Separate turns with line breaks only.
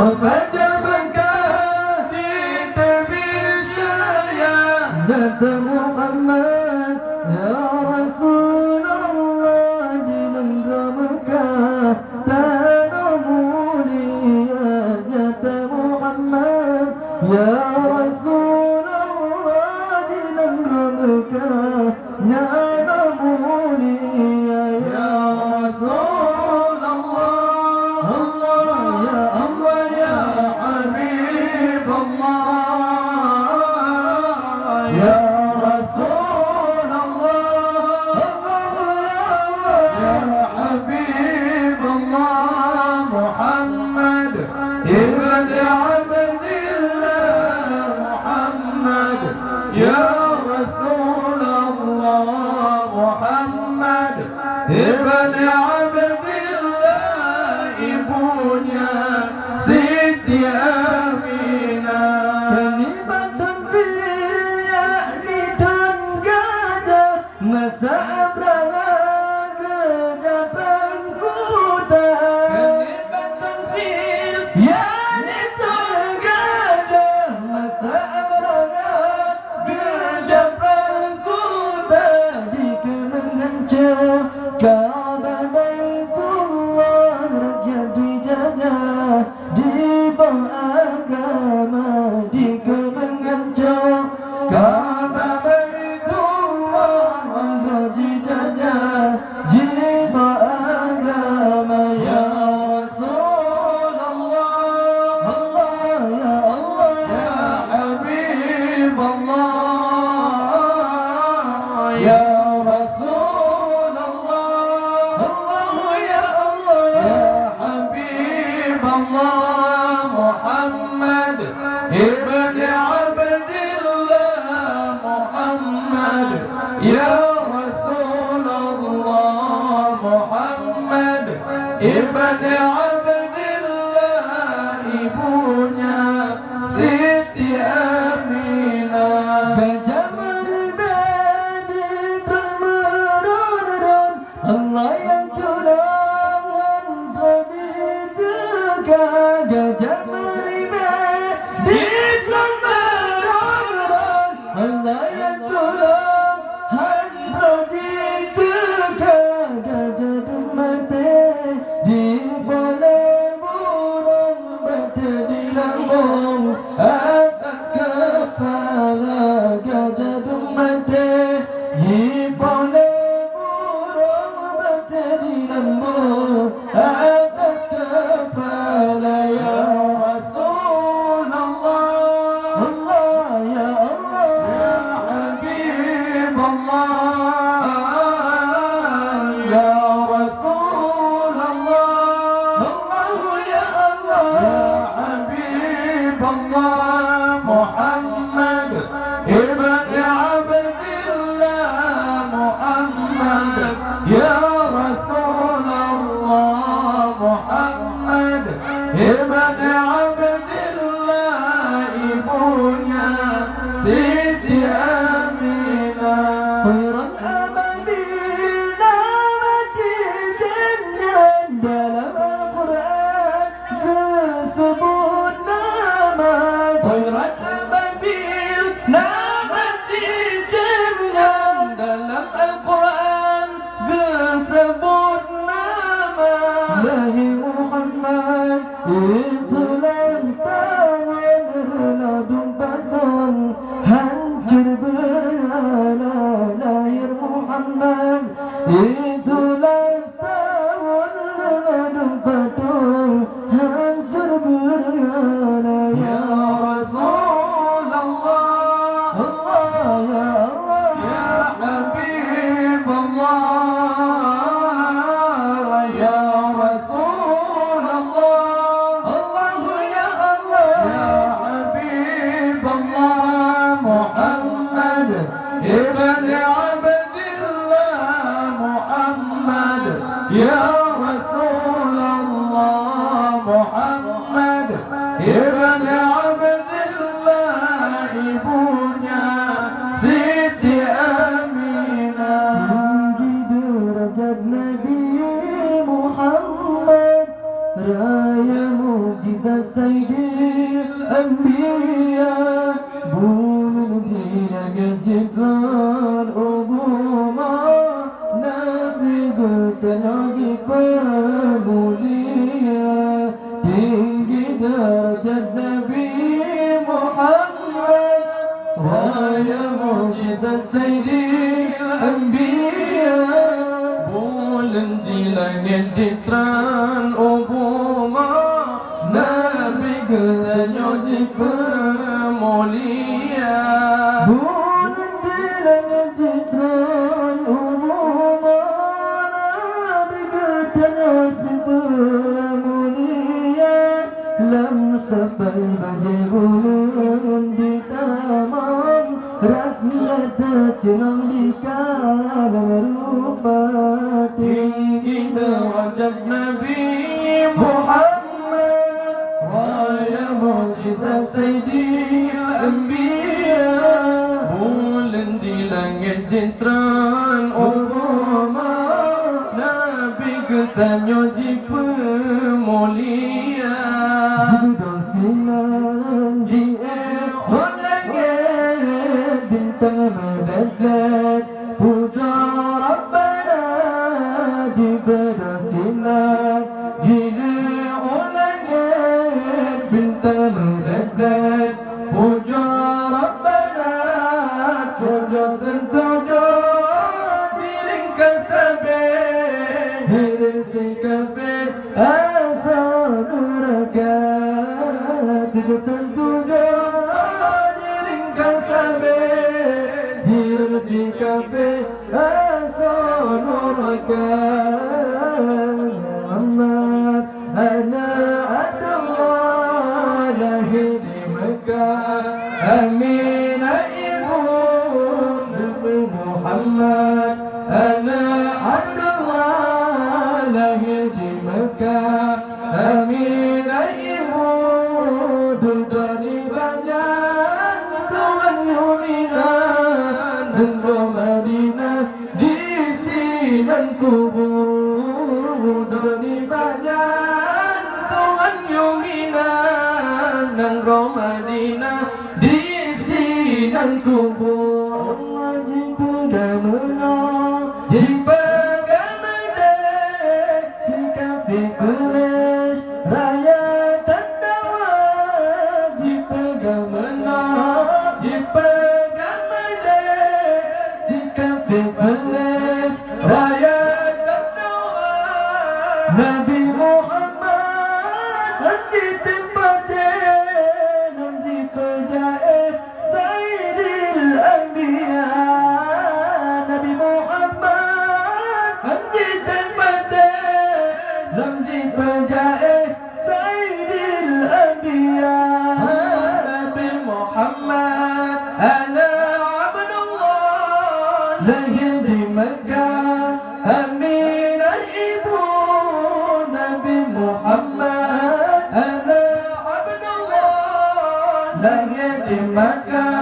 Abajal Mekah di tebing Syaya Jata Muhammad ya Rasulullah di negara Mekah tanah mulia Jata Muhammad ya Rasulullah di negara Mekah tanah mulia ya Rasulullah Allah ya Allah ya Habib Allah ya Rasulullah ya Habib Allah Muhammad ibn Abdillah Muhammad ya Rasulullah Muhammad ibn Abdillah ibunya Siti Aminah Kelimatan fil yakni dan gajah masa Abraha kejapan kuda Kelimatan fil yakni dan gajah masa Abraha kejapan kuda di kemengancah Ka'bah Baitullah rakyat dijajah di bawah agama di kemengancah Ka'bah Baitullah rakyat dijajah di bawah agama ya Rasulullah Allah ya Allah ya Habib Allah ya Muhammad ibn Abdillah Muhammad ya Rasulullah Muhammad ibn Abdillah ibunya Siti Aminah Gajah berbeda bermeron Allah yang tulangan terdidikan Gajah di kemeron Allah yang tolong hanya ditegak gajah mati di bola burung mati di lambung atas kepala gajah mati di bola burung mati di lambung atas kepala ya Muhammad ibn Abdillah Muhammad ya Rasulullah Muhammad ibn Abdillah ibunya Siti Aminah Khairan abadillah mati jangan dalam Al-Quran disebut nama Khairan ababil nama dijemnya dalam Al-Quran disebut nama Nabi Muhammad itulah tahun reladun baton hancur berhala lahir Muhammad itulah tahun reladun baton hancur berhala ya Rasulullah Allah ya Allah ya Habib Allah ya Rasulullah Allah ya Allah ya Habib Allah Muhammad ibn Abdillah Muhammad ya Rasulullah Muhammad ibn Abdillah ibunya Siti Aminah tinggi derajat Nabi Muhammad raya mukjizat Sayyidil Anbiya, bunuh diri Jibril Ubuma, Nabi berkenaji pemulia, tinggi derajat Nabi Muhammad, raya mukjizat Sayyidil Anbiya, bulan di langit ditran Ubuma, Nabi kenaji pemulia, bulan di langit ditran Ubuma, Nabi kenaji pemulia, lam sampai berjebulun di taman, rahmat tercengang di kalang rupa, tinggi derajat Nabi Muhammad, raya mukjizat Sayyidil Anbiya, bulan di langit ditran Ubuma, Nabi ketanya jiwa mulia, jiwa sinan di langit, bintang mendekat puja Rabbana, jiwa sinan di langit, bintang mendekat puja Rabbana, puja sentuja diring kasabe, hirir si kafe asal nuraka, tujuh sentuja diring kasabe, hirir si kafe asal nuraka. Muhammad ana Abdullah, lahir di Mekah, Aminah ibu Nabi Muhammad, ana Abdullah, lahir di Mekah, Aminah ibu dudani banyak Tuhan Yuminah, negeri Madinah di sinan kubur, dudani banyak Tuhan Yuminah, negeri Madinah di sinan kubur. Allah dipegang menang, dipegang medek, dikafir Quraisy raya tertawa, dipegang menang, dipegang medek, dikafir Quraisy raya tertawa, Nabi Muhammad di tempatnya, di pejai Sayyidil Anbiya, Nabi Muhammad di tempatnya, di pejai Sayyidil Anbiya, Nabi Muhammad ana Abdullah, lahir di Mekah, Aminah ibu Nabi Muhammad, ana Abdullah, lahir di Mekah,